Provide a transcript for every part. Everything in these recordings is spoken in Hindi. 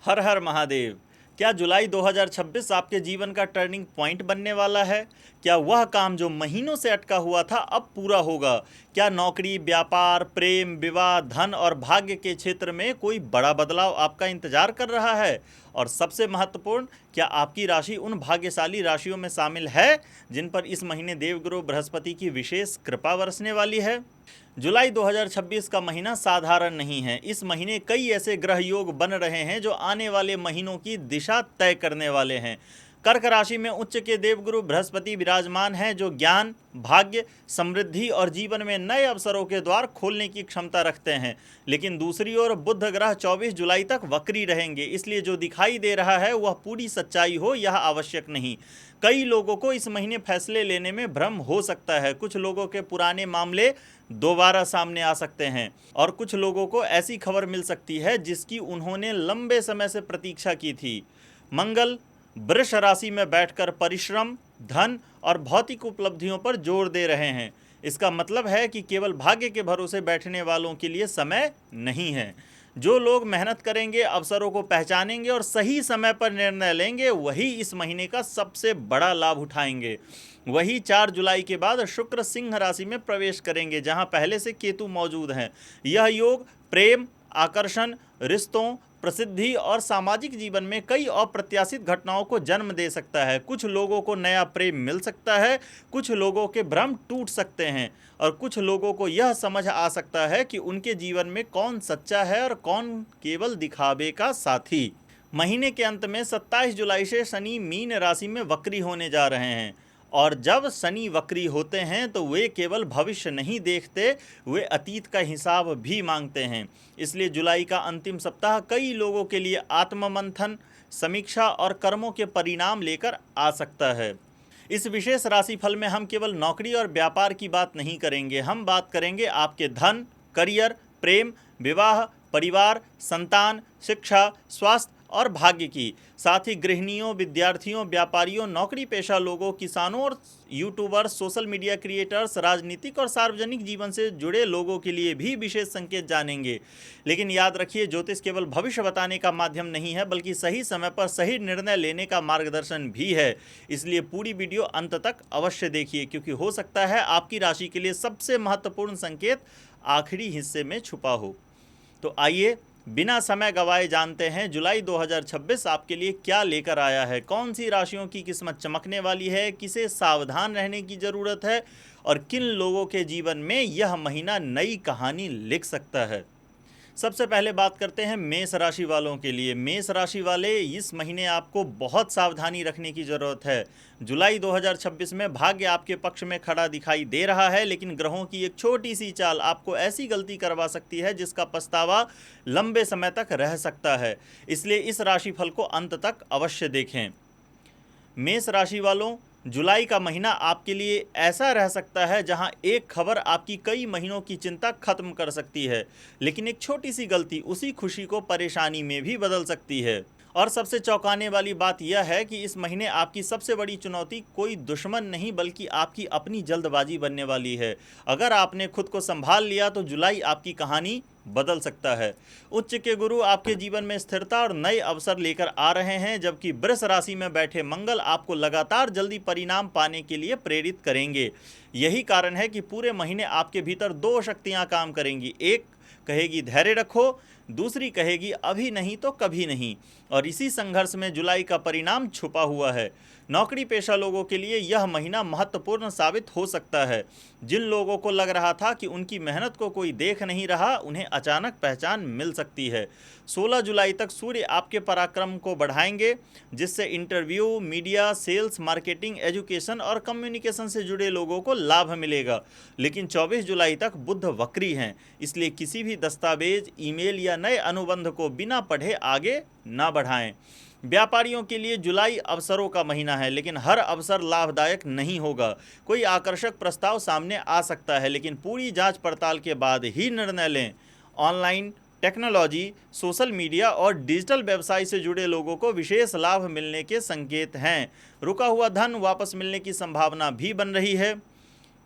हर हर महादेव। क्या जुलाई 2026 आपके जीवन का टर्निंग पॉइंट बनने वाला है? क्या वह काम जो महीनों से अटका हुआ था अब पूरा होगा? क्या नौकरी, व्यापार, प्रेम, विवाह, धन और भाग्य के क्षेत्र में कोई बड़ा बदलाव आपका इंतजार कर रहा है? और सबसे महत्वपूर्ण, क्या आपकी राशि उन भाग्यशाली राशियों में शामिल है जिन पर इस महीने देवगुरु बृहस्पति की विशेष कृपा बरसने वाली है? जुलाई 2026 का महीना साधारण नहीं है। इस महीने कई ऐसे ग्रह योग बन रहे हैं जो आने वाले महीनों की दिशा तय करने वाले हैं। कर्क राशि में उच्च के देवगुरु बृहस्पति विराजमान हैं, जो ज्ञान, भाग्य, समृद्धि और जीवन में नए अवसरों के द्वार खोलने की क्षमता रखते हैं। लेकिन दूसरी ओर बुध ग्रह 24 जुलाई तक वक्री रहेंगे, इसलिए जो दिखाई दे रहा है वह पूरी सच्चाई हो यह आवश्यक नहीं। कई लोगों को इस महीने फैसले लेने में भ्रम हो सकता है। कुछ लोगों के पुराने मामले दोबारा सामने आ सकते हैं और कुछ लोगों को ऐसी खबर मिल सकती है जिसकी उन्होंने लंबे समय से प्रतीक्षा की थी। मंगल वृष राशि में बैठकर परिश्रम, धन और भौतिक उपलब्धियों पर जोर दे रहे हैं। इसका मतलब है कि केवल भाग्य के भरोसे बैठने वालों के लिए समय नहीं है। जो लोग मेहनत करेंगे, अवसरों को पहचानेंगे और सही समय पर निर्णय लेंगे, वही इस महीने का सबसे बड़ा लाभ उठाएंगे। वही 4 जुलाई के बाद शुक्र सिंह राशि में प्रवेश करेंगे, जहां पहले से केतु मौजूद हैं। यह योग प्रेम, आकर्षण, रिश्तों, प्रसिद्धि और सामाजिक जीवन में कई अप्रत्याशित घटनाओं को जन्म दे सकता है। कुछ लोगों को नया प्रेम मिल सकता है, कुछ लोगों के भ्रम टूट सकते हैं और कुछ लोगों को यह समझ आ सकता है कि उनके जीवन में कौन सच्चा है और कौन केवल दिखावे का साथी। महीने के अंत में 27 जुलाई से शनि मीन राशि में वक्री होने जा रहे हैं और जब शनि वक्री होते हैं तो वे केवल भविष्य नहीं देखते, वे अतीत का हिसाब भी मांगते हैं। इसलिए जुलाई का अंतिम सप्ताह कई लोगों के लिए आत्ममंथन, समीक्षा और कर्मों के परिणाम लेकर आ सकता है। इस विशेष राशिफल में हम केवल नौकरी और व्यापार की बात नहीं करेंगे, हम बात करेंगे आपके धन, करियर, प्रेम, विवाह, परिवार, संतान, शिक्षा, स्वास्थ्य और भाग्य की। साथ ही गृहिणियों, विद्यार्थियों, व्यापारियों, नौकरी पेशा लोगों, किसानों और यूट्यूबर्स, सोशल मीडिया क्रिएटर्स, राजनीतिक और सार्वजनिक जीवन से जुड़े लोगों के लिए भी विशेष संकेत जानेंगे। लेकिन याद रखिए, ज्योतिष केवल भविष्य बताने का माध्यम नहीं है, बल्कि सही समय पर सही निर्णय लेने का मार्गदर्शन भी है। इसलिए पूरी वीडियो अंत तक अवश्य देखिए, क्योंकि हो सकता है आपकी राशि के लिए सबसे महत्वपूर्ण संकेत आखिरी हिस्से में छुपा हो। तो आइए बिना समय गवाए जानते हैं जुलाई 2026 आपके लिए क्या लेकर आया है। कौन सी राशियों की किस्मत चमकने वाली है, किसे सावधान रहने की ज़रूरत है और किन लोगों के जीवन में यह महीना नई कहानी लिख सकता है। सबसे पहले बात करते हैं मेष राशि वालों के लिए। मेष राशि वाले, इस महीने आपको बहुत सावधानी रखने की ज़रूरत है। जुलाई 2026 में भाग्य आपके पक्ष में खड़ा दिखाई दे रहा है, लेकिन ग्रहों की एक छोटी सी चाल आपको ऐसी गलती करवा सकती है जिसका पछतावा लंबे समय तक रह सकता है। इसलिए इस राशिफल को अंत तक अवश्य देखें। मेष राशि वालों, जुलाई का महीना आपके लिए ऐसा रह सकता है जहां एक खबर आपकी कई महीनों की चिंता खत्म कर सकती है, लेकिन एक छोटी सी गलती उसी खुशी को परेशानी में भी बदल सकती है। और सबसे चौंकाने वाली बात यह है कि इस महीने आपकी सबसे बड़ी चुनौती कोई दुश्मन नहीं, बल्कि आपकी अपनी जल्दबाजी बनने वाली है। अगर आपने खुद को संभाल लिया तो जुलाई आपकी कहानी बदल सकता है। उच्च के गुरु आपके जीवन में स्थिरता और नए अवसर लेकर आ रहे हैं, जबकि वृष राशि में बैठे मंगल आपको लगातार जल्दी परिणाम पाने के लिए प्रेरित करेंगे। यही कारण है कि पूरे महीने आपके भीतर दो शक्तियां काम करेंगी। एक कहेगी धैर्य रखो, दूसरी कहेगी अभी नहीं तो कभी नहीं। और इसी संघर्ष में जुलाई का परिणाम छुपा हुआ है। नौकरी पेशा लोगों के लिए यह महीना महत्वपूर्ण साबित हो सकता है। जिन लोगों को लग रहा था कि उनकी मेहनत को कोई देख नहीं रहा, उन्हें अचानक पहचान मिल सकती है। 16 जुलाई तक सूर्य आपके पराक्रम को बढ़ाएंगे, जिससे interview, media, sales, marketing, education और कम्युनिकेशन से जुड़े लोगों को लाभ मिलेगा। लेकिन 24 जुलाई तक बुध वक्री हैं, इसलिए किसी भी दस्तावेज, ईमेल या नए अनुबंध को बिना पढ़े आगे ना बढ़ाएं। व्यापारियों के लिए जुलाई अवसरों का महीना है, लेकिन हर अवसर लाभदायक नहीं होगा। कोई आकर्षक प्रस्ताव सामने आ सकता है, लेकिन पूरी जांच पड़ताल के बाद ही निर्णय लें। ऑनलाइन, टेक्नोलॉजी, सोशल मीडिया और डिजिटल व्यवसाय से जुड़े लोगों को विशेष लाभ मिलने के संकेत हैं। रुका हुआ धन वापस मिलने की संभावना भी बन रही है।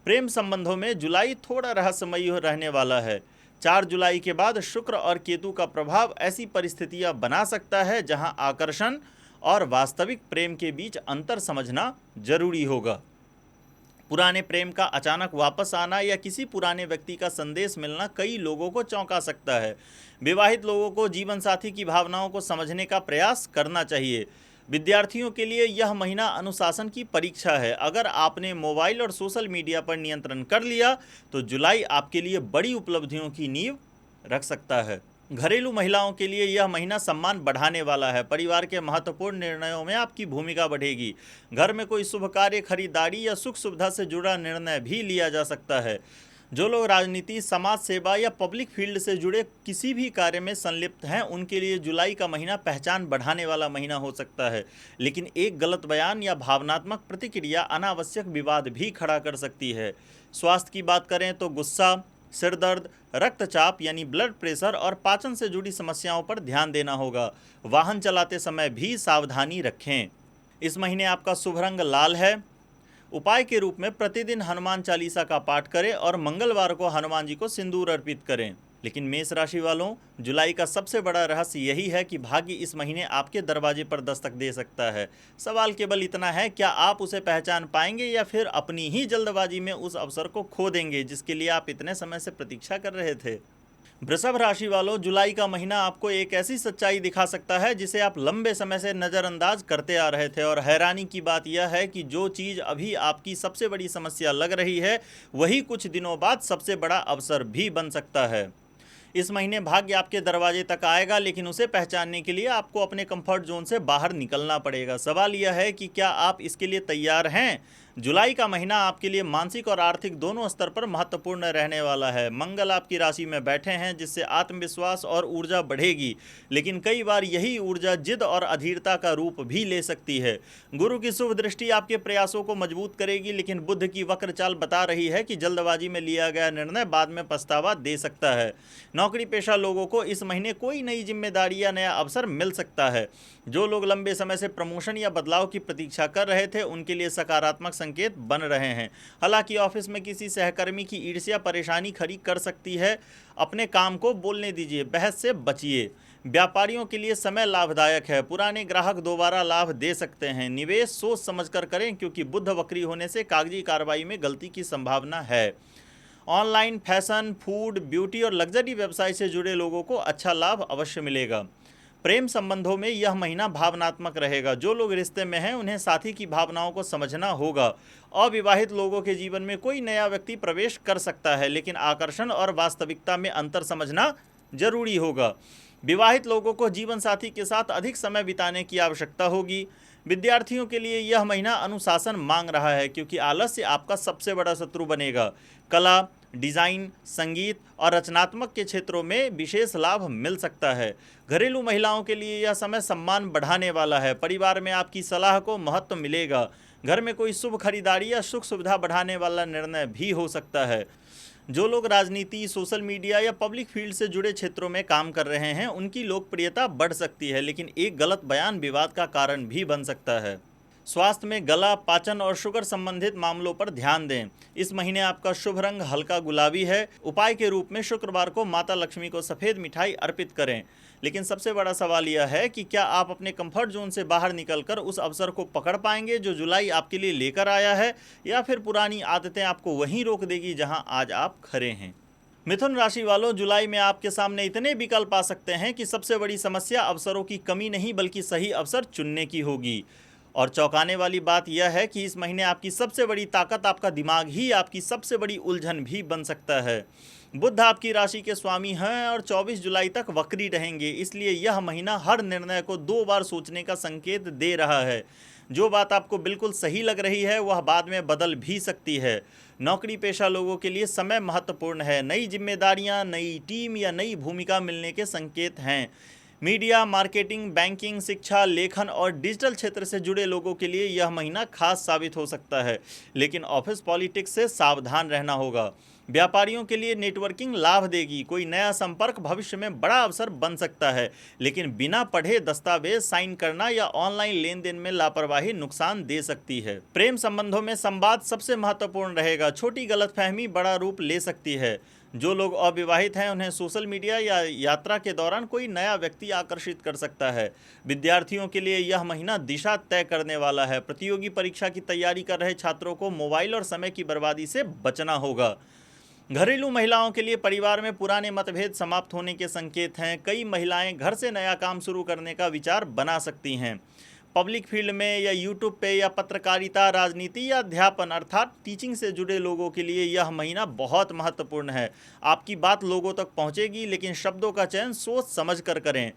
प्रेम संबंधों में जुलाई थोड़ा रहस्यमयी रहने वाला है। 4 जुलाई के बाद शुक्र और केतु का प्रभाव ऐसी परिस्थितियां बना सकता है जहां आकर्षण और वास्तविक प्रेम के बीच अंतर समझना जरूरी होगा। पुराने प्रेम का अचानक वापस आना या किसी पुराने व्यक्ति का संदेश मिलना कई लोगों को चौंका सकता है। विवाहित लोगों को जीवन साथी की भावनाओं को समझने का प्रयास करना चाहिए। विद्यार्थियों के लिए यह महीना अनुशासन की परीक्षा है। अगर आपने मोबाइल और सोशल मीडिया पर नियंत्रण कर लिया तो जुलाई आपके लिए बड़ी उपलब्धियों की नींव रख सकता है। घरेलू महिलाओं के लिए यह महीना सम्मान बढ़ाने वाला है। परिवार के महत्वपूर्ण निर्णयों में आपकी भूमिका बढ़ेगी। घर में कोई शुभ कार्य, खरीदारी या सुख सुविधा से जुड़ा निर्णय भी लिया जा सकता है। जो लोग राजनीति, समाज सेवा या पब्लिक फील्ड से जुड़े किसी भी कार्य में संलिप्त हैं, उनके लिए जुलाई का महीना पहचान बढ़ाने वाला महीना हो सकता है। लेकिन एक गलत बयान या भावनात्मक प्रतिक्रिया अनावश्यक विवाद भी खड़ा कर सकती है। स्वास्थ्य की बात करें तो गुस्सा, सिर दर्द, रक्तचाप यानी ब्लड प्रेशर और पाचन से जुड़ी समस्याओं पर ध्यान देना होगा। वाहन चलाते समय भी सावधानी रखें। इस महीने आपका शुभ रंग लाल है। उपाय के रूप में प्रतिदिन हनुमान चालीसा का पाठ करें और मंगलवार को हनुमान जी को सिंदूर अर्पित करें। लेकिन मेष राशि वालों, जुलाई का सबसे बड़ा रहस्य यही है कि भाग्य इस महीने आपके दरवाजे पर दस्तक दे सकता है। सवाल केवल इतना है, क्या आप उसे पहचान पाएंगे या फिर अपनी ही जल्दबाजी में उस अवसर को खो देंगे जिसके लिए आप इतने समय से प्रतीक्षा कर रहे थे। वृषभ राशि वालों, जुलाई का महीना आपको एक ऐसी सच्चाई दिखा सकता है जिसे आप लंबे समय से नज़रअंदाज करते आ रहे थे। और हैरानी की बात यह है कि जो चीज़ अभी आपकी सबसे बड़ी समस्या लग रही है, वही कुछ दिनों बाद सबसे बड़ा अवसर भी बन सकता है। इस महीने भाग्य आपके दरवाजे तक आएगा, लेकिन उसे पहचानने के लिए आपको अपने कंफर्ट जोन से बाहर निकलना पड़ेगा। सवाल यह है कि क्या आप इसके लिए तैयार हैं। जुलाई का महीना आपके लिए मानसिक और आर्थिक दोनों स्तर पर महत्वपूर्ण रहने वाला है। मंगल आपकी राशि में बैठे हैं, जिससे आत्मविश्वास और ऊर्जा बढ़ेगी, लेकिन कई बार यही ऊर्जा जिद और अधीरता का रूप भी ले सकती है। गुरु की शुभ दृष्टि आपके प्रयासों को मजबूत करेगी, लेकिन बुध की वक्र चाल बता रही है कि जल्दबाजी में लिया गया निर्णय बाद में पछतावा दे सकता है। नौकरी पेशा लोगों को इस महीने कोई नई जिम्मेदारी या नया अवसर मिल सकता है। जो लोग लंबे समय से प्रमोशन या बदलाव की प्रतीक्षा कर रहे थे, उनके लिए सकारात्मक संकेत बन रहे हैं। हालांकि ऑफिस में किसी सहकर्मी की ईर्ष्या परेशानी खड़ी कर सकती है। अपने काम को बोलने दीजिए, बहस से बचिए। व्यापारियों के लिए समय लाभदायक है। पुराने ग्राहक दोबारा लाभ दे सकते हैं। निवेश सोच समझकर करें, क्योंकि बुध वक्री होने से कागजी कार्रवाई में गलती की संभावना है। ऑनलाइन फैशन, फूड, ब्यूटी और लग्जरी व्यवसाय से जुड़े लोगों को अच्छा लाभ अवश्य मिलेगा। प्रेम संबंधों में यह महीना भावनात्मक रहेगा। जो लोग रिश्ते में हैं, उन्हें साथी की भावनाओं को समझना होगा। अविवाहित लोगों के जीवन में कोई नया व्यक्ति प्रवेश कर सकता है, लेकिन आकर्षण और वास्तविकता में अंतर समझना जरूरी होगा। विवाहित लोगों को जीवन साथी के साथ अधिक समय बिताने की आवश्यकता होगी। विद्यार्थियों के लिए यह महीना अनुशासन मांग रहा है, क्योंकि आलस्य आपका सबसे बड़ा शत्रु बनेगा। कला, डिज़ाइन, संगीत और रचनात्मक के क्षेत्रों में विशेष लाभ मिल सकता है। घरेलू महिलाओं के लिए यह समय सम्मान बढ़ाने वाला है। परिवार में आपकी सलाह को महत्व मिलेगा। घर में कोई शुभ खरीदारी या सुख सुविधा बढ़ाने वाला निर्णय भी हो सकता है। जो लोग राजनीति, सोशल मीडिया या पब्लिक फील्ड से जुड़े क्षेत्रों में काम कर रहे हैं, उनकी लोकप्रियता बढ़ सकती है, लेकिन एक गलत बयान विवाद का कारण भी बन सकता है। स्वास्थ्य में गला, पाचन और शुगर संबंधित मामलों पर ध्यान दें। इस महीने आपका शुभ रंग हल्का गुलाबी है। उपाय के रूप में शुक्रवार को माता लक्ष्मी को सफ़ेद मिठाई अर्पित करें। लेकिन सबसे बड़ा सवाल यह है कि क्या आप अपने कंफर्ट जोन से बाहर निकलकर उस अवसर को पकड़ पाएंगे जो जुलाई आपके लिए लेकर आया है, या फिर पुरानी आदतें आपको वहीं रोक देगी जहां आज आप खड़े हैं। मिथुन राशि वालों, जुलाई में आपके सामने इतने विकल्प आ सकते हैं कि सबसे बड़ी समस्या अवसरों की कमी नहीं, बल्कि सही अवसर चुनने की होगी। और चौंकाने वाली बात यह है कि इस महीने आपकी सबसे बड़ी ताकत आपका दिमाग ही आपकी सबसे बड़ी उलझन भी बन सकता है। बुध आपकी राशि के स्वामी हैं और 24 जुलाई तक वक्री रहेंगे, इसलिए यह महीना हर निर्णय को 2 बार सोचने का संकेत दे रहा है। जो बात आपको बिल्कुल सही लग रही है, वह बाद में बदल भी सकती है। नौकरी पेशा लोगों के लिए समय महत्वपूर्ण है। नई जिम्मेदारियां, नई टीम या नई भूमिका मिलने के संकेत हैं। मीडिया, मार्केटिंग, बैंकिंग, शिक्षा, लेखन और डिजिटल क्षेत्र से जुड़े लोगों के लिए यह महीना खास साबित हो सकता है, लेकिन ऑफिस पॉलिटिक्स से सावधान रहना होगा। व्यापारियों के लिए नेटवर्किंग लाभ देगी। कोई नया संपर्क भविष्य में बड़ा अवसर बन सकता है, लेकिन बिना पढ़े दस्तावेज साइन करना या ऑनलाइन लेन देन में लापरवाही नुकसान दे सकती है। प्रेम संबंधों में संवाद सबसे महत्वपूर्ण रहेगा। छोटी गलतफहमी बड़ा रूप ले सकती है। जो लोग अविवाहित हैं उन्हें सोशल मीडिया या यात्रा के दौरान कोई नया व्यक्ति आकर्षित कर सकता है। विद्यार्थियों के लिए यह महीना दिशा तय करने वाला है। प्रतियोगी परीक्षा की तैयारी कर रहे छात्रों को मोबाइल और समय की बर्बादी से बचना होगा। घरेलू महिलाओं के लिए परिवार में पुराने मतभेद समाप्त होने के संकेत हैं। कई महिलाएं घर से नया काम शुरू करने का विचार बना सकती हैं। पब्लिक फील्ड में या यूट्यूब पे या पत्रकारिता, राजनीति या अध्यापन अर्थात टीचिंग से जुड़े लोगों के लिए यह महीना बहुत महत्वपूर्ण है। आपकी बात लोगों तक पहुंचेगी, लेकिन शब्दों का चयन सोच समझ कर करें।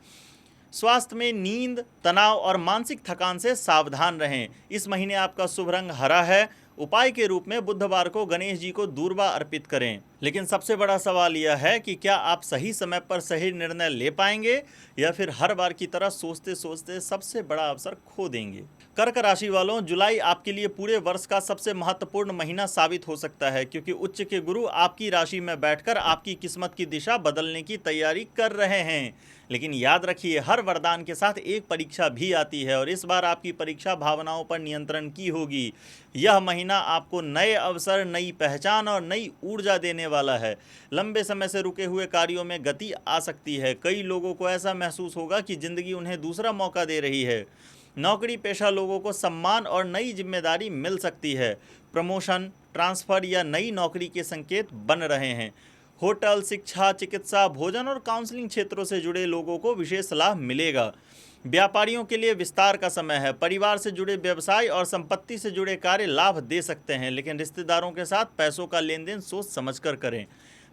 स्वास्थ्य में नींद, तनाव और मानसिक थकान से सावधान रहें। इस महीने आपका शुभ रंग हरा है। उपाय के रूप में बुधवार को गणेश जी को दूर्वा अर्पित करें। लेकिन सबसे बड़ा सवाल यह है कि क्या आप सही समय पर सही निर्णय ले पाएंगे या फिर हर बार की तरह सोचते सोचते सबसे बड़ा अवसर खो देंगे। कर्क राशि वालों, जुलाई आपके लिए पूरे वर्ष का सबसे महत्वपूर्ण महीना साबित हो सकता है, क्योंकि उच्च के गुरु आपकी राशि में बैठकर आपकी किस्मत की दिशा बदलने की तैयारी कर रहे हैं। लेकिन याद रखिए, हर वरदान के साथ एक परीक्षा भी आती है और इस बार आपकी परीक्षा भावनाओं पर नियंत्रण की होगी। यह महीना आपको नए अवसर, नई पहचान और नई ऊर्जा देने वाला है। लंबे समय से रुके हुए कार्यों में गति आ सकती है। कई लोगों को ऐसा महसूस होगा कि जिंदगी उन्हें दूसरा मौका दे रही है। नौकरी पेशा लोगों को सम्मान और नई जिम्मेदारी मिल सकती है। प्रमोशन, ट्रांसफर या नई नौकरी के संकेत बन रहे हैं। होटल, शिक्षा, चिकित्सा, भोजन और काउंसलिंग क्षेत्रों से जुड़े लोगों को विशेष लाभ मिलेगा। व्यापारियों के लिए विस्तार का समय है। परिवार से जुड़े व्यवसाय और संपत्ति से जुड़े कार्य लाभ दे सकते हैं, लेकिन रिश्तेदारों के साथ पैसों का लेन देन सोच समझकर करें।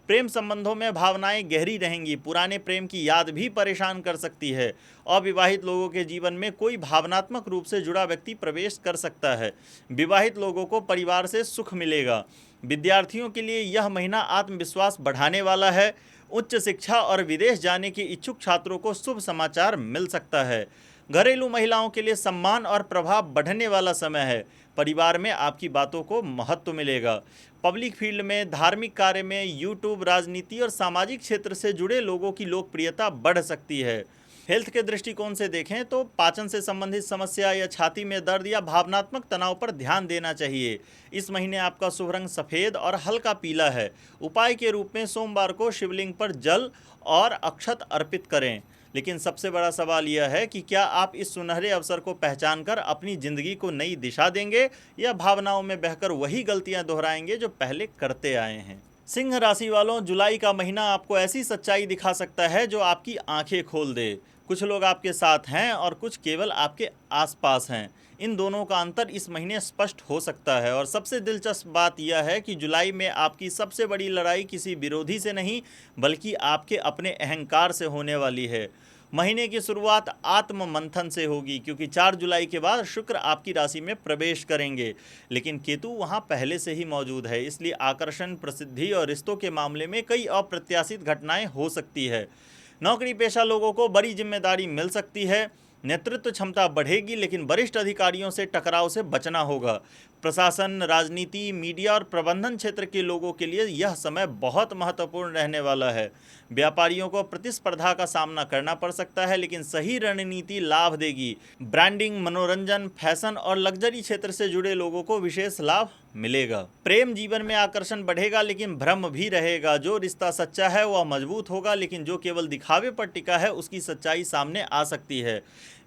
प्रेम संबंधों में भावनाएं गहरी रहेंगी। पुराने प्रेम की याद भी परेशान कर सकती है। अविवाहित लोगों के जीवन में कोई भावनात्मक रूप से जुड़ा व्यक्ति प्रवेश कर सकता है। विवाहित लोगों को परिवार से सुख मिलेगा। विद्यार्थियों के लिए यह महीना आत्मविश्वास बढ़ाने वाला है। उच्च शिक्षा और विदेश जाने के इच्छुक छात्रों को शुभ समाचार मिल सकता है। घरेलू महिलाओं के लिए सम्मान और प्रभाव बढ़ने वाला समय है। परिवार में आपकी बातों को महत्व मिलेगा। पब्लिक फील्ड में, धार्मिक कार्य में, यूट्यूब, राजनीति और सामाजिक क्षेत्र से जुड़े लोगों की लोकप्रियता बढ़ सकती है। हेल्थ के दृष्टिकोण से देखें तो पाचन से संबंधित समस्या या छाती में दर्द या भावनात्मक तनाव पर ध्यान देना चाहिए। इस महीने आपका शुभ रंग सफ़ेद और हल्का पीला है। उपाय के रूप में सोमवार को शिवलिंग पर जल और अक्षत अर्पित करें। लेकिन सबसे बड़ा सवाल यह है कि क्या आप इस सुनहरे अवसर को पहचान कर अपनी ज़िंदगी को नई दिशा देंगे या भावनाओं में बहकर वही गलतियां दोहराएंगे जो पहले करते आए हैं। सिंह राशि वालों, जुलाई का महीना आपको ऐसी सच्चाई दिखा सकता है जो आपकी आंखें खोल दे। कुछ लोग आपके साथ हैं और कुछ केवल आपके आसपास हैं। इन दोनों का अंतर इस महीने स्पष्ट हो सकता है। और सबसे दिलचस्प बात यह है कि जुलाई में आपकी सबसे बड़ी लड़ाई किसी विरोधी से नहीं, बल्कि आपके अपने अहंकार से होने वाली है। महीने की शुरुआत आत्म मंथन से होगी, क्योंकि 4 जुलाई के बाद शुक्र आपकी राशि में प्रवेश करेंगे, लेकिन केतु वहां पहले से ही मौजूद है। इसलिए आकर्षण, प्रसिद्धि और रिश्तों के मामले में कई अप्रत्याशित घटनाएं हो सकती है। नौकरी पेशा लोगों को बड़ी जिम्मेदारी मिल सकती है। नेतृत्व क्षमता बढ़ेगी, लेकिन वरिष्ठ अधिकारियों से टकराव से बचना होगा। प्रशासन, राजनीति, मीडिया और प्रबंधन क्षेत्र के लोगों के लिए यह समय बहुत महत्वपूर्ण रहने वाला है। व्यापारियों को प्रतिस्पर्धा का सामना करना पड़ सकता है, लेकिन सही रणनीति लाभ देगी। ब्रांडिंग, मनोरंजन, फैशन और लग्जरी क्षेत्र से जुड़े लोगों को विशेष लाभ मिलेगा। प्रेम जीवन में आकर्षण बढ़ेगा, लेकिन भ्रम भी रहेगा। जो रिश्ता सच्चा है वह मजबूत होगा, लेकिन जो केवल दिखावे पर टिका है उसकी सच्चाई सामने आ सकती है।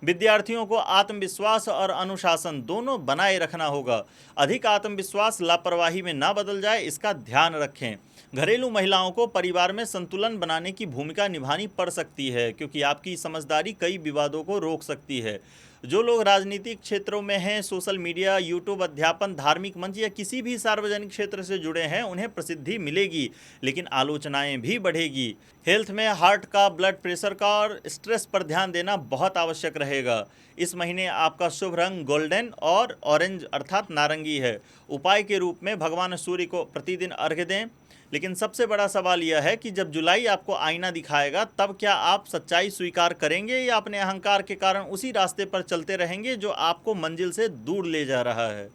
विद्यार्थियों को आत्मविश्वास और अनुशासन दोनों बनाए रखना होगा। अधिक आत्मविश्वास लापरवाही में ना बदल जाए, इसका ध्यान रखें। घरेलू महिलाओं को परिवार में संतुलन बनाने की भूमिका निभानी पड़ सकती है, क्योंकि आपकी समझदारी कई विवादों को रोक सकती है। जो लोग राजनीतिक क्षेत्रों में हैं, सोशल मीडिया, यूट्यूब, अध्यापन, धार्मिक मंच या किसी भी सार्वजनिक क्षेत्र से जुड़े हैं, उन्हें प्रसिद्धि मिलेगी, लेकिन आलोचनाएं भी बढ़ेगी। हेल्थ में हार्ट का, ब्लड प्रेशर का और स्ट्रेस पर ध्यान देना बहुत आवश्यक रहेगा। इस महीने आपका शुभ रंग गोल्डन और ऑरेंज अर्थात नारंगी है। उपाय के रूप में भगवान सूर्य को प्रतिदिन अर्घ्य दें। लेकिन सबसे बड़ा सवाल यह है कि जब जुलाई आपको आईना दिखाएगा, तब क्या आप सच्चाई स्वीकार करेंगे या अपने अहंकार के कारण उसी रास्ते पर चलते रहेंगे जो आपको मंजिल से दूर ले जा रहा है।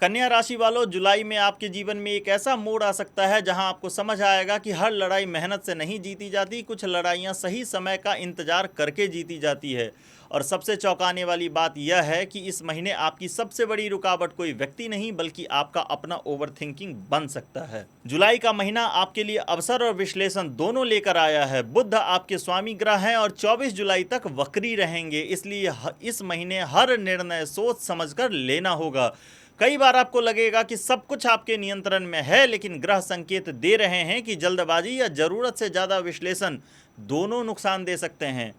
कन्या राशि वालों, जुलाई में आपके जीवन में एक ऐसा मोड़ आ सकता है जहां आपको समझ आएगा कि हर लड़ाई मेहनत से नहीं जीती जाती, कुछ लड़ाइयां सही समय का इंतजार करके जीती जाती है। और सबसे चौंकाने वाली बात यह है कि इस महीने आपकी सबसे बड़ी रुकावट कोई व्यक्ति नहीं बल्कि आपका अपना ओवरथिंकिंग बन सकता है। जुलाई का महीना आपके लिए अवसर और विश्लेषण दोनों लेकर आया है। बुध आपके स्वामी ग्रह हैं और 24 जुलाई तक वक्री रहेंगे, इसलिए इस महीने हर निर्णय सोच समझकर लेना होगा। कई बार आपको लगेगा कि सब कुछ आपके नियंत्रण में है, लेकिन ग्रह संकेत दे रहे हैं कि जल्दबाजी या जरूरत से ज़्यादा विश्लेषण दोनों नुकसान दे सकते हैं।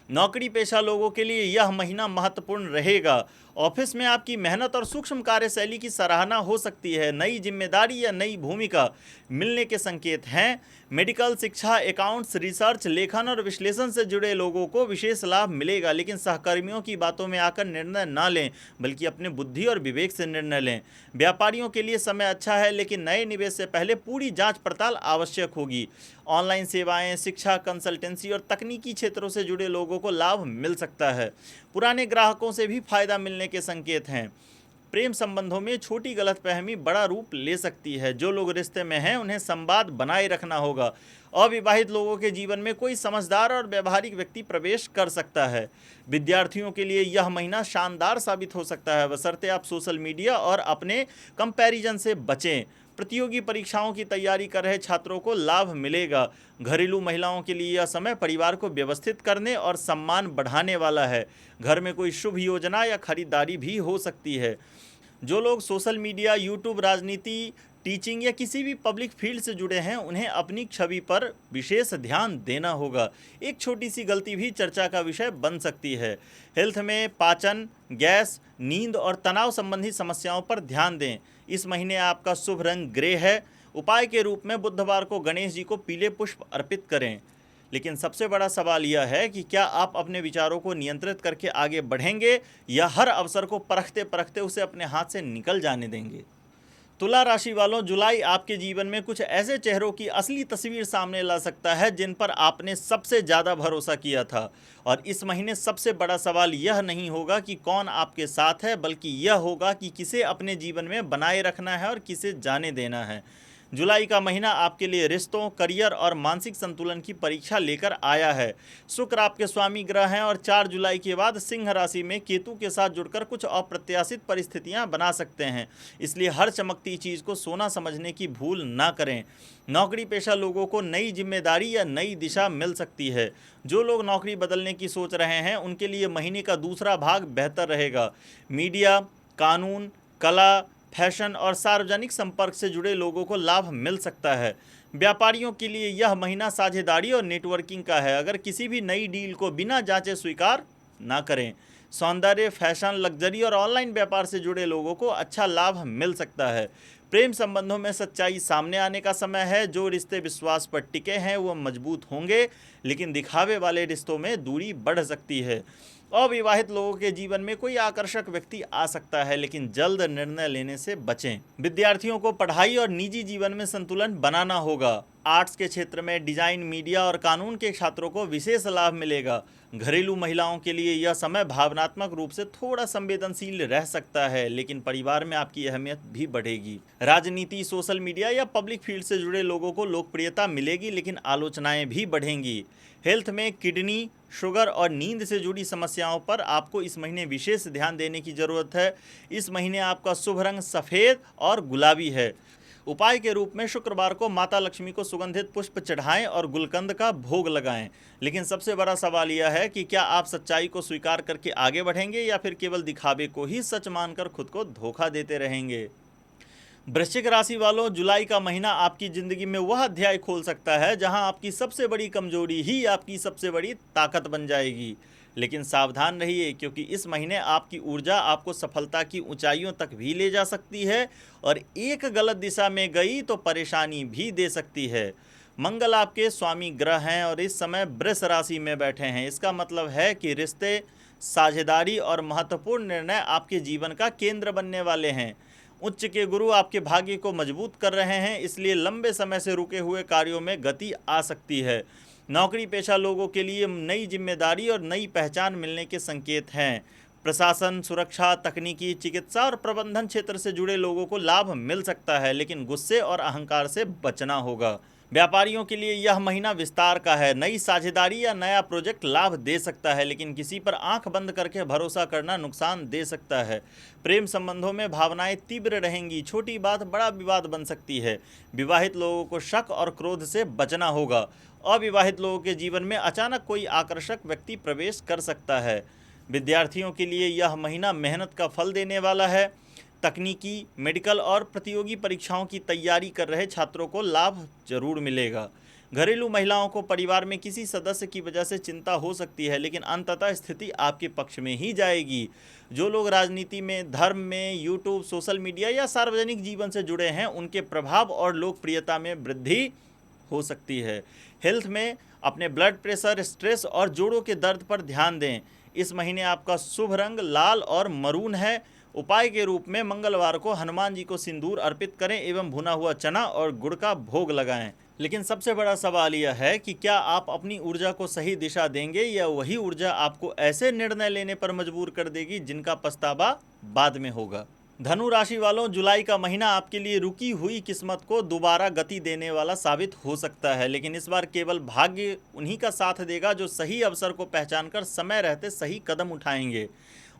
नौकरी पेशा लोगों के लिए यह महीना महत्वपूर्ण रहेगा। ऑफिस में आपकी मेहनत और सूक्ष्म कार्यशैली की सराहना हो सकती है। नई जिम्मेदारी या नई भूमिका मिलने के संकेत हैं। मेडिकल, शिक्षा, अकाउंट्स, रिसर्च, लेखन और विश्लेषण से जुड़े लोगों को विशेष लाभ मिलेगा, लेकिन सहकर्मियों की बातों में आकर निर्णय ना लें बल्कि अपने बुद्धि और विवेक से निर्णय लें। व्यापारियों के लिए समय अच्छा है, लेकिन नए निवेश से पहले पूरी जांच पड़ताल आवश्यक होगी। ऑनलाइन सेवाएं, शिक्षा, कंसल्टेंसी और तकनीकी क्षेत्रों से जुड़े लोगों को लाभ मिल सकता है। पुराने ग्राहकों से भी फायदा मिलने के संकेत हैं। प्रेम संबंधों में छोटी गलतफहमी बड़ा रूप ले सकती है। जो लोग रिश्ते में हैं उन्हें संवाद बनाए रखना होगा। अविवाहित लोगों के जीवन में कोई समझदार और व्यावहारिक व्यक्ति प्रवेश कर सकता है। विद्यार्थियों के लिए यह महीना शानदार साबित हो सकता है, बशर्ते आप सोशल मीडिया और अपने कंपैरिजन से बचें। प्रतियोगी परीक्षाओं की तैयारी कर रहे छात्रों को लाभ मिलेगा। घरेलू महिलाओं के लिए यह समय परिवार को व्यवस्थित करने और सम्मान बढ़ाने वाला है। घर में कोई शुभ योजना या खरीदारी भी हो सकती है। जो लोग सोशल मीडिया, यूट्यूब, राजनीति, टीचिंग या किसी भी पब्लिक फील्ड से जुड़े हैं उन्हें अपनी छवि पर विशेष ध्यान देना होगा। एक छोटी सी गलती भी चर्चा का विषय बन सकती है। हेल्थ में पाचन, गैस, नींद और तनाव संबंधी समस्याओं पर ध्यान दें। इस महीने आपका शुभ रंग ग्रे है। उपाय के रूप में बुधवार को गणेश जी को पीले पुष्प अर्पित करें। लेकिन सबसे बड़ा सवाल यह है कि क्या आप अपने विचारों को नियंत्रित करके आगे बढ़ेंगे या हर अवसर को परखते परखते उसे अपने हाथ से निकल जाने देंगे। तुला राशि वालों, जुलाई आपके जीवन में कुछ ऐसे चेहरों की असली तस्वीर सामने ला सकता है जिन पर आपने सबसे ज़्यादा भरोसा किया था। और इस महीने सबसे बड़ा सवाल यह नहीं होगा कि कौन आपके साथ है, बल्कि यह होगा कि किसे अपने जीवन में बनाए रखना है और किसे जाने देना है। जुलाई का महीना आपके लिए रिश्तों, करियर और मानसिक संतुलन की परीक्षा लेकर आया है। शुक्र आपके स्वामी ग्रह हैं और 4 जुलाई के बाद सिंह राशि में केतु के साथ जुड़कर कुछ अप्रत्याशित परिस्थितियां बना सकते हैं, इसलिए हर चमकती चीज़ को सोना समझने की भूल ना करें। नौकरी पेशा लोगों को नई जिम्मेदारी या नई दिशा मिल सकती है। जो लोग नौकरी बदलने की सोच रहे हैं उनके लिए महीने का दूसरा भाग बेहतर रहेगा। मीडिया, कानून, कला, फैशन और सार्वजनिक संपर्क से जुड़े लोगों को लाभ मिल सकता है। व्यापारियों के लिए यह महीना साझेदारी और नेटवर्किंग का है। अगर किसी भी नई डील को बिना जांचे स्वीकार ना करें। सौंदर्य, फैशन, लग्जरी और ऑनलाइन व्यापार से जुड़े लोगों को अच्छा लाभ मिल सकता है। प्रेम संबंधों में सच्चाई सामने आने का समय है। जो रिश्ते विश्वास पर टिके हैं वो मजबूत होंगे, लेकिन दिखावे वाले रिश्तों में दूरी बढ़ सकती है। अविवाहित लोगों के जीवन में कोई आकर्षक व्यक्ति आ सकता है, लेकिन जल्द निर्णय लेने से बचें। विद्यार्थियों को पढ़ाई और निजी जीवन में संतुलन बनाना होगा। आर्ट्स के क्षेत्र में डिजाइन, मीडिया और कानून के छात्रों को विशेष लाभ मिलेगा। घरेलू महिलाओं के लिए यह समय भावनात्मक रूप से थोड़ा संवेदनशील रह सकता है, लेकिन परिवार में आपकी अहमियत भी बढ़ेगी। राजनीति, सोशल मीडिया या पब्लिक फील्ड से जुड़े लोगों को लोकप्रियता मिलेगी, लेकिन आलोचनाएं भी बढ़ेंगी। हेल्थ में किडनी, शुगर और नींद से जुड़ी समस्याओं पर आपको इस महीने विशेष ध्यान देने की जरूरत है। इस महीने आपका शुभ रंग सफ़ेद और गुलाबी है। उपाय के रूप में शुक्रवार को माता लक्ष्मी को सुगंधित पुष्प चढ़ाएं और गुलकंद का भोग लगाएं। लेकिन सबसे बड़ा सवाल यह है कि क्या आप सच्चाई को स्वीकार करके आगे बढ़ेंगे या फिर केवल दिखावे को ही सच मानकर खुद को धोखा देते रहेंगे। वृश्चिक राशि वालों, जुलाई का महीना आपकी ज़िंदगी में वह अध्याय खोल सकता है जहां आपकी सबसे बड़ी कमजोरी ही आपकी सबसे बड़ी ताकत बन जाएगी। लेकिन सावधान रहिए, क्योंकि इस महीने आपकी ऊर्जा आपको सफलता की ऊंचाइयों तक भी ले जा सकती है और एक गलत दिशा में गई तो परेशानी भी दे सकती है। मंगल आपके स्वामी ग्रह हैं और इस समय वृष राशि में बैठे हैं। इसका मतलब है कि रिश्ते, साझेदारी और महत्वपूर्ण निर्णय आपके जीवन का केंद्र बनने वाले हैं। उच्च के गुरु आपके भाग्य को मजबूत कर रहे हैं, इसलिए लंबे समय से रुके हुए कार्यों में गति आ सकती है। नौकरी पेशा लोगों के लिए नई जिम्मेदारी और नई पहचान मिलने के संकेत हैं। प्रशासन, सुरक्षा, तकनीकी, चिकित्सा और प्रबंधन क्षेत्र से जुड़े लोगों को लाभ मिल सकता है, लेकिन गुस्से और अहंकार से बचना होगा। व्यापारियों के लिए यह महीना विस्तार का है। नई साझेदारी या नया प्रोजेक्ट लाभ दे सकता है, लेकिन किसी पर आंख बंद करके भरोसा करना नुकसान दे सकता है। प्रेम संबंधों में भावनाएं तीव्र रहेंगी, छोटी बात बड़ा विवाद बन सकती है। विवाहित लोगों को शक और क्रोध से बचना होगा। अविवाहित लोगों के जीवन में अचानक कोई आकर्षक व्यक्ति प्रवेश कर सकता है। विद्यार्थियों के लिए यह महीना मेहनत का फल देने वाला है। तकनीकी, मेडिकल और प्रतियोगी परीक्षाओं की तैयारी कर रहे छात्रों को लाभ जरूर मिलेगा। घरेलू महिलाओं को परिवार में किसी सदस्य की वजह से चिंता हो सकती है, लेकिन अंततः स्थिति आपके पक्ष में ही जाएगी। जो लोग राजनीति में, धर्म में, यूट्यूब, सोशल मीडिया या सार्वजनिक जीवन से जुड़े हैं, उनके प्रभाव और लोकप्रियता में वृद्धि हो सकती है। हेल्थ में अपने ब्लड प्रेशर, स्ट्रेस और जोड़ों के दर्द पर ध्यान दें। इस महीने आपका शुभ रंग लाल और मरून है। उपाय के रूप में मंगलवार को हनुमान जी को सिंदूर अर्पित करें एवं भुना हुआ चना और गुड़ का भोग लगाएं। लेकिन सबसे बड़ा सवाल यह है कि क्या आप अपनी ऊर्जा को सही दिशा देंगे या वही ऊर्जा आपको ऐसे निर्णय लेने पर मजबूर कर देगी जिनका पछतावा बाद में होगा। धनु राशि वालों, जुलाई का महीना आपके लिए रुकी हुई किस्मत को दोबारा गति देने वाला साबित हो सकता है, लेकिन इस बार केवल भाग्य उन्हीं का साथ देगा जो सही अवसर को पहचानकर समय रहते सही कदम उठाएंगे।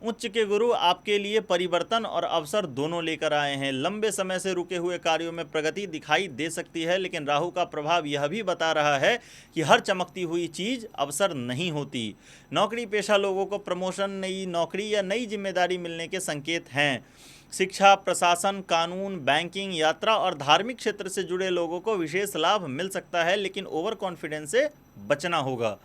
उच्च के गुरु आपके लिए परिवर्तन और अवसर दोनों लेकर आए हैं। लंबे समय से रुके हुए कार्यों में प्रगति दिखाई दे सकती है, लेकिन राहु का प्रभाव यह भी बता रहा है कि हर चमकती हुई चीज अवसर नहीं होती। नौकरी पेशा लोगों को प्रमोशन, नई नौकरी या नई जिम्मेदारी मिलने के संकेत हैं। शिक्षा, प्रशासन, कानून, बैंकिंग, यात्रा और धार्मिक क्षेत्र से जुड़े लोगों को विशेष लाभ मिल सकता है, लेकिन ओवर कॉन्फिडेंस से बचना होगा।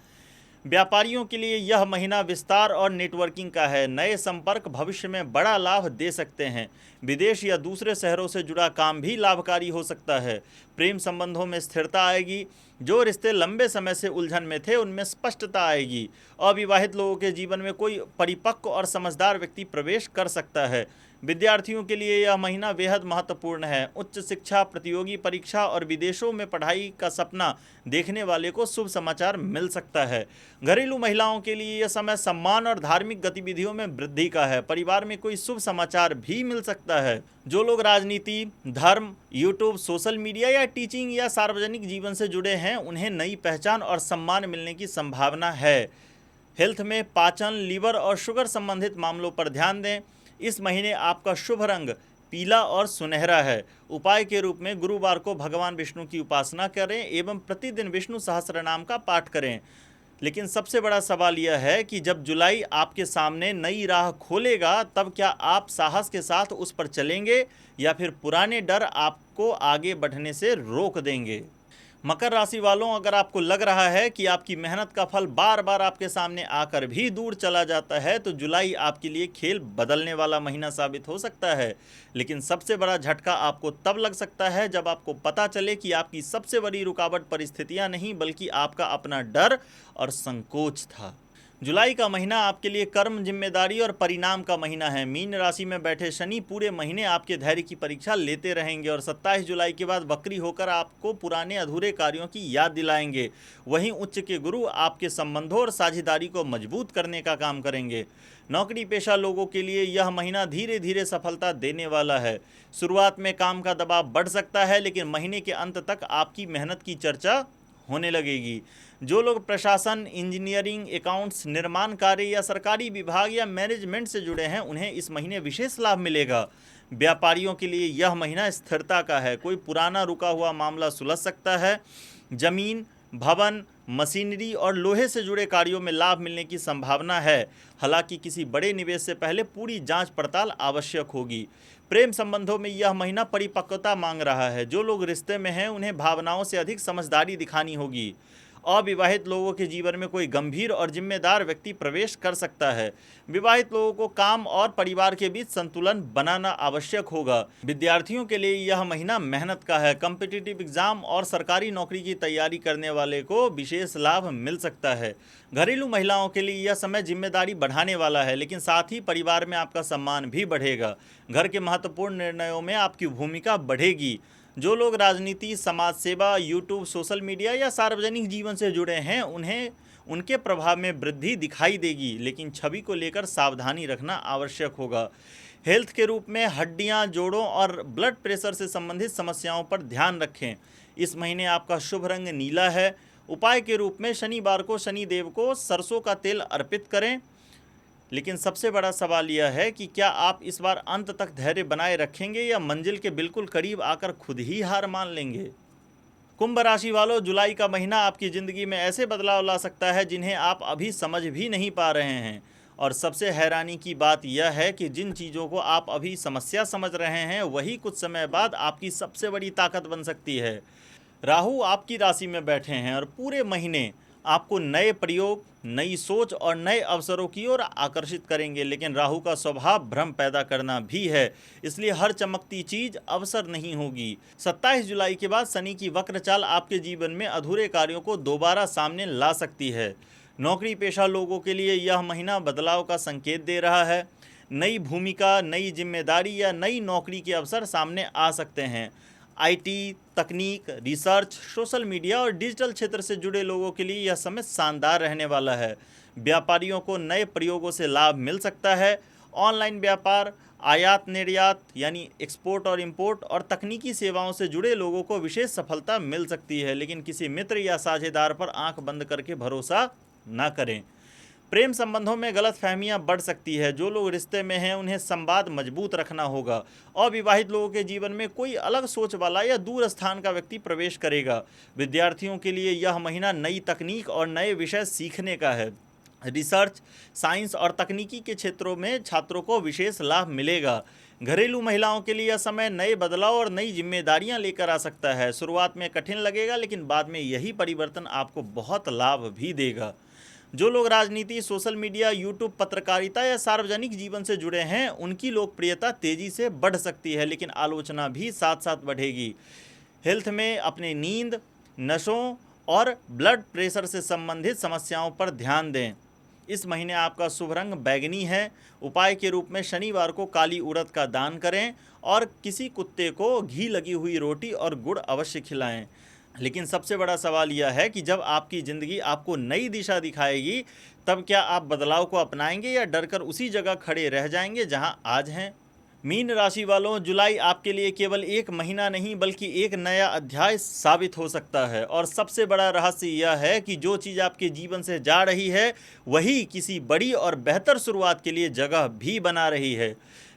व्यापारियों के लिए यह महीना विस्तार और नेटवर्किंग का है। नए संपर्क भविष्य में बड़ा लाभ दे सकते हैं। विदेश या दूसरे शहरों से जुड़ा काम भी लाभकारी हो सकता है। प्रेम संबंधों में स्थिरता आएगी। जो रिश्ते लंबे समय से उलझन में थे, उनमें स्पष्टता आएगी। अविवाहित लोगों के जीवन में कोई परिपक्व और समझदार व्यक्ति प्रवेश कर सकता है। विद्यार्थियों के लिए यह महीना बेहद महत्वपूर्ण है। उच्च शिक्षा, प्रतियोगी परीक्षा और विदेशों में पढ़ाई का सपना देखने वाले को शुभ समाचार मिल सकता है। घरेलू महिलाओं के लिए यह समय सम्मान और धार्मिक गतिविधियों में वृद्धि का है। परिवार में कोई शुभ समाचार भी मिल सकता है। जो लोग राजनीति, धर्म, यूट्यूब, सोशल मीडिया या टीचिंग या सार्वजनिक जीवन से जुड़े हैं, उन्हें नई पहचान और सम्मान मिलने की संभावना है। हेल्थ में पाचन, लीवर और शुगर संबंधित मामलों पर ध्यान दें। इस महीने आपका शुभ रंग पीला और सुनहरा है। उपाय के रूप में गुरुवार को भगवान विष्णु की उपासना करें एवं प्रतिदिन विष्णु सहस्त्रनाम का पाठ करें। लेकिन सबसे बड़ा सवाल यह है कि जब जुलाई आपके सामने नई राह खोलेगा, तब क्या आप साहस के साथ उस पर चलेंगे या फिर पुराने डर आपको आगे बढ़ने से रोक देंगे। मकर राशि वालों, अगर आपको लग रहा है कि आपकी मेहनत का फल बार बार आपके सामने आकर भी दूर चला जाता है, तो जुलाई आपके लिए खेल बदलने वाला महीना साबित हो सकता है। लेकिन सबसे बड़ा झटका आपको तब लग सकता है जब आपको पता चले कि आपकी सबसे बड़ी रुकावट परिस्थितियां नहीं, बल्कि आपका अपना डर और संकोच था। जुलाई का महीना आपके लिए कर्म, जिम्मेदारी और परिणाम का महीना है। मीन राशि में बैठे शनि पूरे महीने आपके धैर्य की परीक्षा लेते रहेंगे और 27 जुलाई के बाद वक्री होकर आपको पुराने अधूरे कार्यों की याद दिलाएंगे। वहीं उच्च के गुरु आपके संबंधों और साझेदारी को मजबूत करने का काम करेंगे। नौकरी पेशा लोगों के लिए यह महीना धीरे धीरे सफलता देने वाला है। शुरुआत में काम का दबाव बढ़ सकता है, लेकिन महीने के अंत तक आपकी मेहनत की चर्चा होने लगेगी। जो लोग प्रशासन, इंजीनियरिंग, अकाउंट्स, निर्माण कार्य या सरकारी विभाग या मैनेजमेंट से जुड़े हैं, उन्हें इस महीने विशेष लाभ मिलेगा। व्यापारियों के लिए यह महीना स्थिरता का है। कोई पुराना रुका हुआ मामला सुलझ सकता है। जमीन, भवन, मशीनरी और लोहे से जुड़े कार्यों में लाभ मिलने की संभावना है। हालांकि किसी बड़े निवेश से पहले पूरी जांच पड़ताल आवश्यक होगी। प्रेम संबंधों में यह महीना परिपक्वता मांग रहा है। जो लोग रिश्ते में हैं, उन्हें भावनाओं से अधिक समझदारी दिखानी होगी। अविवाहित लोगों के जीवन में कोई गंभीर और जिम्मेदार व्यक्ति प्रवेश कर सकता है। विवाहित लोगों को काम और परिवार के बीच संतुलन बनाना आवश्यक होगा। विद्यार्थियों के लिए यह महीना मेहनत का है। कॉम्पिटिटिव एग्जाम और सरकारी नौकरी की तैयारी करने वाले को विशेष लाभ मिल सकता है। घरेलू महिलाओं के लिए यह समय जिम्मेदारी बढ़ाने वाला है, लेकिन साथ ही परिवार में आपका सम्मान भी बढ़ेगा। घर के महत्वपूर्ण निर्णयों में आपकी भूमिका बढ़ेगी। जो लोग राजनीति, समाज सेवा, यूट्यूब, सोशल मीडिया या सार्वजनिक जीवन से जुड़े हैं, उनके प्रभाव में वृद्धि दिखाई देगी, लेकिन छवि को लेकर सावधानी रखना आवश्यक होगा। हेल्थ के रूप में हड्डियां, जोड़ों और ब्लड प्रेशर से संबंधित समस्याओं पर ध्यान रखें। इस महीने आपका शुभ रंग नीला है। उपाय के रूप में शनिवार को शनिदेव को सरसों का तेल अर्पित करें। लेकिन सबसे बड़ा सवाल यह है कि क्या आप इस बार अंत तक धैर्य बनाए रखेंगे या मंजिल के बिल्कुल करीब आकर खुद ही हार मान लेंगे। कुंभ राशि वालों, जुलाई का महीना आपकी ज़िंदगी में ऐसे बदलाव ला सकता है जिन्हें आप अभी समझ भी नहीं पा रहे हैं। और सबसे हैरानी की बात यह है कि जिन चीज़ों को आप अभी समस्या समझ रहे हैं वही कुछ समय बाद आपकी सबसे बड़ी ताकत बन सकती है। राहु आपकी राशि में बैठे हैं और पूरे महीने आपको नए प्रयोग, नई सोच और नए अवसरों की ओर आकर्षित करेंगे। लेकिन राहु का स्वभाव भ्रम पैदा करना भी है, इसलिए हर चमकती चीज अवसर नहीं होगी। 27 जुलाई के बाद शनि की वक्र चाल आपके जीवन में अधूरे कार्यों को दोबारा सामने ला सकती है। नौकरी पेशा लोगों के लिए यह महीना बदलाव का संकेत दे रहा है। नई भूमिका, नई जिम्मेदारी या नई नौकरी के अवसर सामने आ सकते हैं। आईटी, तकनीक, रिसर्च, सोशल मीडिया और डिजिटल क्षेत्र से जुड़े लोगों के लिए यह समय शानदार रहने वाला है। व्यापारियों को नए प्रयोगों से लाभ मिल सकता है। ऑनलाइन व्यापार, आयात निर्यात यानी एक्सपोर्ट और इंपोर्ट और तकनीकी सेवाओं से जुड़े लोगों को विशेष सफलता मिल सकती है। लेकिन किसी मित्र या साझेदार पर आंख बंद करके भरोसा न करें। प्रेम संबंधों में गलतफहमियां बढ़ सकती है। जो लोग रिश्ते में हैं उन्हें संवाद मजबूत रखना होगा। अविवाहित लोगों के जीवन में कोई अलग सोच वाला या दूर स्थान का व्यक्ति प्रवेश करेगा। विद्यार्थियों के लिए यह महीना नई तकनीक और नए विषय सीखने का है। रिसर्च, साइंस और तकनीकी के क्षेत्रों में छात्रों को विशेष लाभ मिलेगा। घरेलू महिलाओं के लिए यह समय नए बदलाव और नई जिम्मेदारियां लेकर आ सकता है। शुरुआत में कठिन लगेगा, लेकिन बाद में यही परिवर्तन आपको बहुत लाभ भी देगा। जो लोग राजनीति, सोशल मीडिया, यूट्यूब, पत्रकारिता या सार्वजनिक जीवन से जुड़े हैं उनकी लोकप्रियता तेजी से बढ़ सकती है, लेकिन आलोचना भी साथ साथ बढ़ेगी। हेल्थ में अपने नींद, नशों और ब्लड प्रेशर से संबंधित समस्याओं पर ध्यान दें। इस महीने आपका शुभ रंग बैंगनी है। उपाय के रूप में शनिवार को काली उड़द का दान करें और किसी कुत्ते को घी लगी हुई रोटी और गुड़ अवश्य खिलाएं। लेकिन सबसे बड़ा सवाल यह है कि जब आपकी ज़िंदगी आपको नई दिशा दिखाएगी तब क्या आप बदलाव को अपनाएंगे या डरकर उसी जगह खड़े रह जाएंगे जहां आज हैं। मीन राशि वालों, जुलाई आपके लिए केवल एक महीना नहीं बल्कि एक नया अध्याय साबित हो सकता है। और सबसे बड़ा रहस्य यह है कि जो चीज़ आपके जीवन से जा रही है वही किसी बड़ी और बेहतर शुरुआत के लिए जगह भी बना रही है।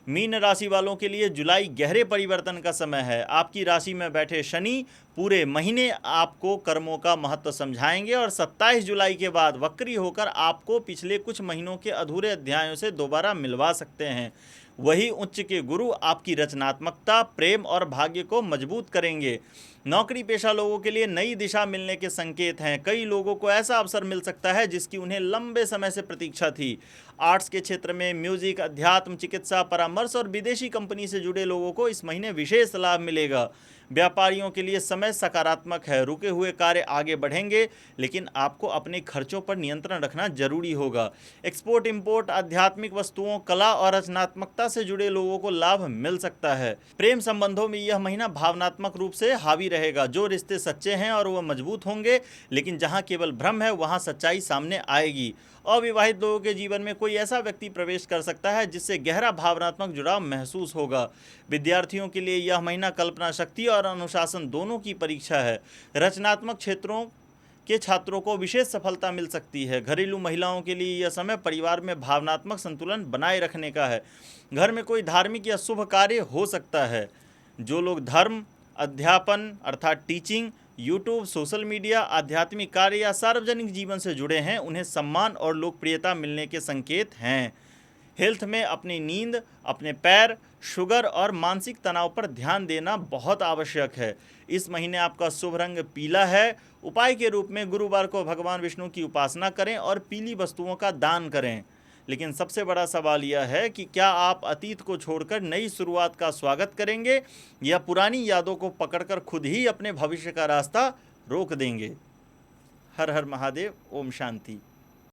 मीन राशि वालों के लिए जुलाई गहरे परिवर्तन का समय है। आपकी राशि में बैठे शनि पूरे महीने आपको कर्मों का महत्व समझाएंगे और 27 जुलाई के बाद वक्री होकर आपको पिछले कुछ महीनों के अधूरे अध्यायों से दोबारा मिलवा सकते हैं। वही उच्च के गुरु आपकी रचनात्मकता, प्रेम और भाग्य को मजबूत करेंगे। नौकरी पेशा लोगों के लिए नई दिशा मिलने के संकेत हैं। कई लोगों को ऐसा अवसर मिल सकता है जिसकी उन्हें लंबे समय से प्रतीक्षा थी। आर्ट्स के क्षेत्र में म्यूजिक, अध्यात्म, चिकित्सा, परामर्श और विदेशी कंपनी से जुड़े लोगों को इस महीने विशेष लाभ मिलेगा। व्यापारियों के लिए समय सकारात्मक है। रुके हुए कार्य आगे बढ़ेंगे, लेकिन आपको अपने खर्चों पर नियंत्रण रखना जरूरी होगा। एक्सपोर्ट, इंपोर्ट, आध्यात्मिक वस्तुओं, कला और रचनात्मकता से जुड़े लोगों को लाभ मिल सकता है। प्रेम संबंधों में यह महीना भावनात्मक रूप से हावी रहेगा। जो रिश्ते सच्चे हैं और वह मजबूत होंगे, लेकिन जहां केवल भ्रम है वहां सच्चाई सामने आएगी। अविवाहित लोगों के जीवन में कोई ऐसा व्यक्ति प्रवेश कर सकता है जिससे गहरा भावनात्मक जुड़ाव महसूस होगा। विद्यार्थियों के लिए यह महीना कल्पना शक्ति और अनुशासन दोनों की परीक्षा है। रचनात्मक क्षेत्रों के छात्रों को विशेष सफलता मिल सकती है। घरेलू महिलाओं के लिए यह समय परिवार में भावनात्मक संतुलन बनाए रखने का है। घर में कोई धार्मिक या शुभ कार्य हो सकता है। जो लोग धर्म, अध्यापन अर्थात टीचिंग, यूट्यूब, सोशल मीडिया, आध्यात्मिक कार्य या सार्वजनिक जीवन से जुड़े हैं उन्हें सम्मान और लोकप्रियता मिलने के संकेत हैं। हेल्थ में अपनी नींद, अपने पैर, शुगर और मानसिक तनाव पर ध्यान देना बहुत आवश्यक है। इस महीने आपका शुभ रंग पीला है। उपाय के रूप में गुरुवार को भगवान विष्णु की उपासना करें और पीली वस्तुओं का दान करें। लेकिन सबसे बड़ा सवाल यह है कि क्या आप अतीत को छोड़कर नई शुरुआत का स्वागत करेंगे या पुरानी यादों को पकड़कर खुद ही अपने भविष्य का रास्ता रोक देंगे। हर हर महादेव। ओम शांति।